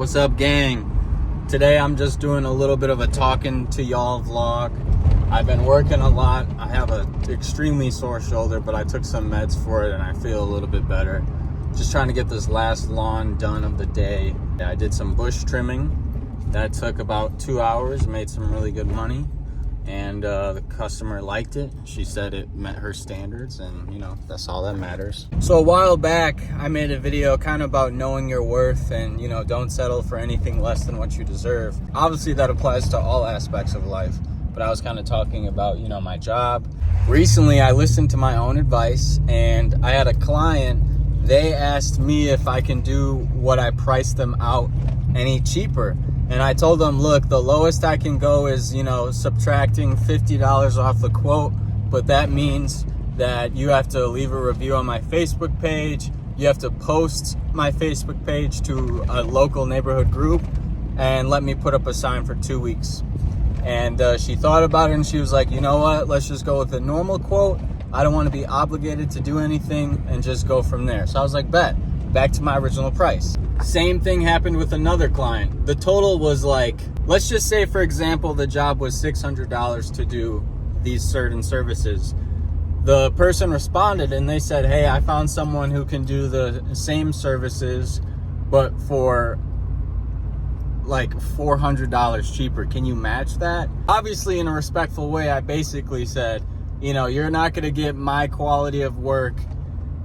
What's up, gang? Today I'm just doing a little bit of a talking to y'all vlog. I've been working a lot. I have an extremely sore shoulder, but I took some meds for it and I feel a little bit better. Just trying to get this last lawn done of the day. I did some bush trimming. That took about 2 hours, made some really good money. And the customer liked it. She said it met her standards, and that's all that matters. So a while back I made a video kind of about knowing your worth and don't settle for anything less than what you deserve. Obviously that applies to all aspects of life, but I was kind of talking about my job. Recently I listened to my own advice, and I had a client. They asked me if I can do what I priced them out any cheaper. And I told them, look, the lowest I can go is, subtracting $50 off the quote. But that means that you have to leave a review on my Facebook page. You have to post my Facebook page to a local neighborhood group and let me put up a sign for 2 weeks. And she thought about it and she was like, you know what? Let's just go with the normal quote. I don't want to be obligated to do anything, and just go from there. So I was like, bet. Back to my original price. Same thing happened with another client. The total was like, let's just say, for example, the job was $600 to do these certain services. The person responded and they said, hey, I found someone who can do the same services, but for like $400 cheaper. Can you match that? Obviously, in a respectful way, I basically said, you're not going to get my quality of work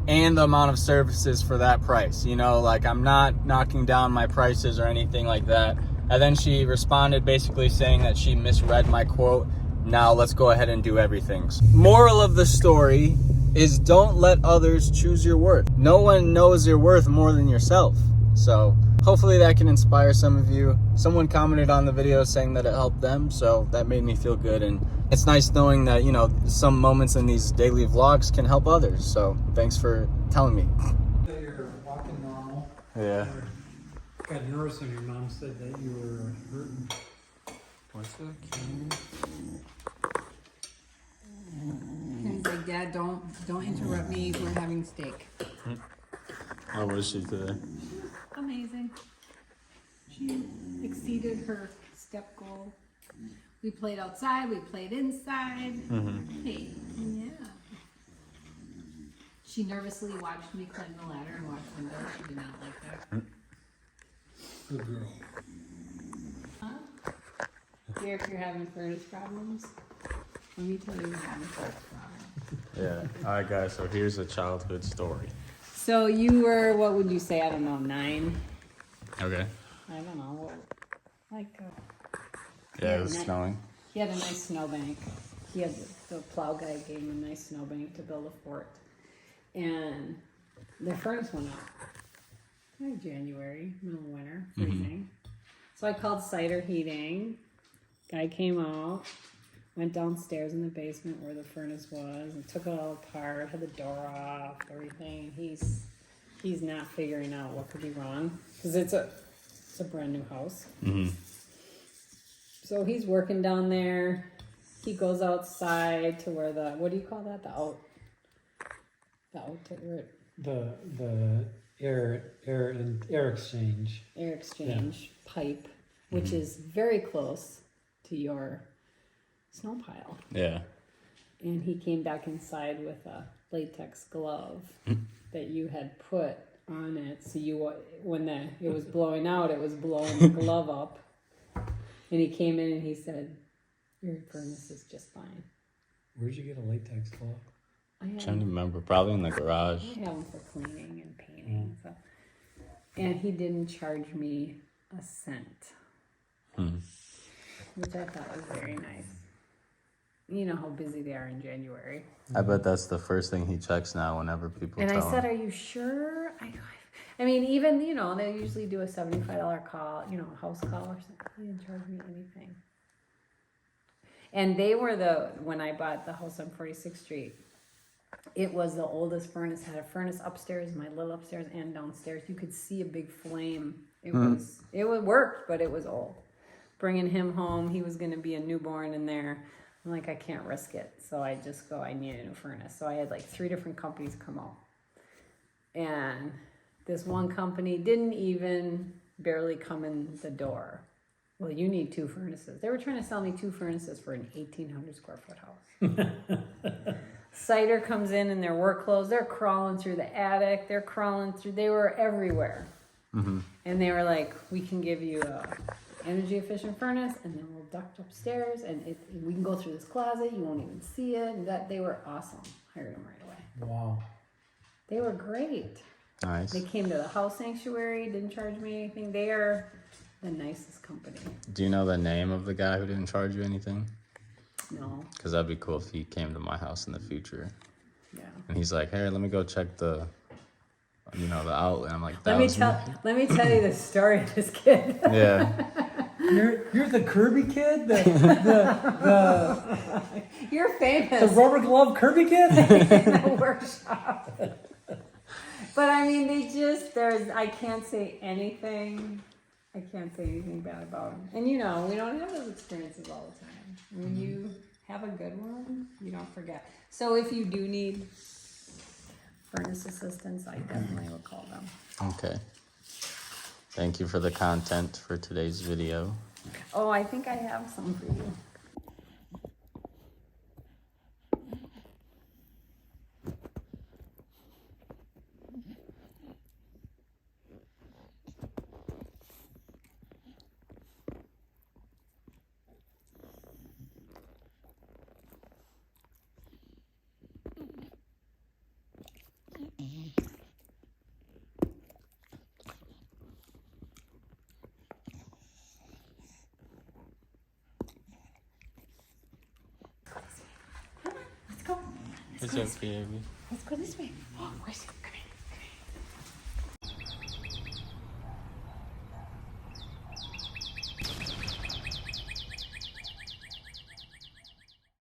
and the amount of services for that price. I'm not knocking down my prices or anything like that. And then she responded basically saying that she misread my quote. Now let's go ahead and do everything. Moral of the story is, don't let others choose your worth. No one knows your worth more than yourself. So hopefully that can inspire some of you. Someone commented on the video saying that it helped them, so that made me feel good. And it's nice knowing that, some moments in these daily vlogs can help others. So thanks for telling me. You're walking normal. Yeah. Got nervous when your mom said that you were hurting. What's that? He's like, Dad, don't interrupt me. We're having steak. How was she today? Amazing. She exceeded her step goal. We played outside. We played inside. Hey, yeah. She nervously watched me climb the ladder and watch windows. She did not like that. Good girl. Huh? Dear, if you're having furnace problems, let me tell you you're having furnace problems. Yeah. All right, guys. So here's a childhood story. So you were, what would you say? I don't know, 9? Okay. I don't know. Like, Yeah, it was snowing. he had a nice snowbank. He had the plow guy gave him a nice snowbank to build a fort. And the furnace went up. Like January, middle of winter, freezing. So I called Cider Heating. Guy came out, went downstairs in the basement where the furnace was, and took it all apart, had the door off, everything. He's not figuring out what could be wrong, because it's a brand new house. So he's working down there. He goes outside to where what do you call that? The air exchange pipe, which is very close to your snow pile. Yeah. And he came back inside with a latex glove that you had put on it. So when it was blowing out, it was blowing the glove up. And he came in and he said, your furnace is just fine. Where'd you get a latex glove? I'm trying to remember. Probably in the garage. I have them for cleaning and painting. So. And he didn't charge me a cent. Which I thought was very nice. You know how busy they are in January. I bet that's the first thing he checks now whenever people And tell I said, him. are you sure? I mean, even, they usually do a $75 call, a house call or something. They didn't charge me anything. And they were when I bought the house on 46th Street, it was the oldest furnace, had a furnace upstairs, my little upstairs and downstairs. You could see a big flame. It worked, but it was old. Bringing him home, he was going to be a newborn in there. I'm like, I can't risk it. So I just I need a new furnace. So I had like 3 different companies come out. And this one company didn't even barely come in the door. Well, you need 2 furnaces. They were trying to sell me 2 furnaces for an 1,800 square foot house. Cider comes in their work clothes. They're crawling through the attic. They're crawling through. They were everywhere. Mm-hmm. And they were like, we can give you a energy efficient furnace, and then we'll duct upstairs, and we can go through this closet. You won't even see it. And they were awesome. Hired them right away. Wow. They were great. Nice. They came to the house sanctuary. Didn't charge me anything. They are the nicest company. Do you know the name of the guy who didn't charge you anything? No. Because that'd be cool if he came to my house in the future. Yeah. And he's like, hey, let me go check the outlet. I'm like, Let me tell you the story of this kid. Yeah. You're the Kirby kid, the You're famous. rubber glove Kirby kid. In the workshop. But I mean, I can't say anything. I can't say anything bad about them. And we don't have those experiences all the time. When you have a good one, you don't forget. So if you do need furnace assistance, I definitely will call them. Okay. Thank you for the content for today's video. Oh, I think I have some for you. Let's go. It's okay, baby. Let's go this way. Oh, where's it?